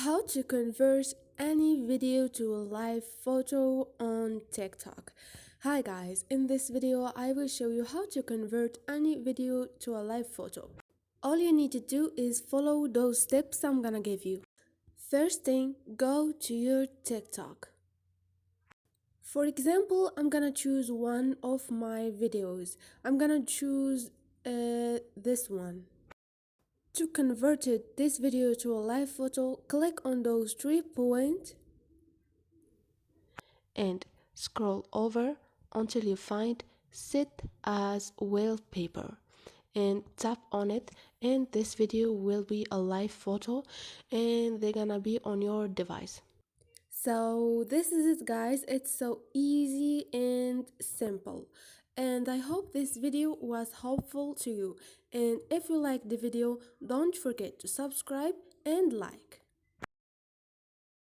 How to convert any video to a live photo on TikTok. Hi guys, in this video I will show you how to convert any video to a live photo. All you need to do is follow those steps I'm gonna give you. First thing, go to your TikTok. For example, I'm gonna choose one of my videos. I'm gonna choose this one. To convert this video to a live photo, click on those 3 points and scroll over until you find Set as Wallpaper and tap on it, and this video will be a live photo and they're gonna be on your device. So this is it guys, it's so easy and simple, and I hope this video was helpful to you, and if you like the video don't forget to subscribe and like.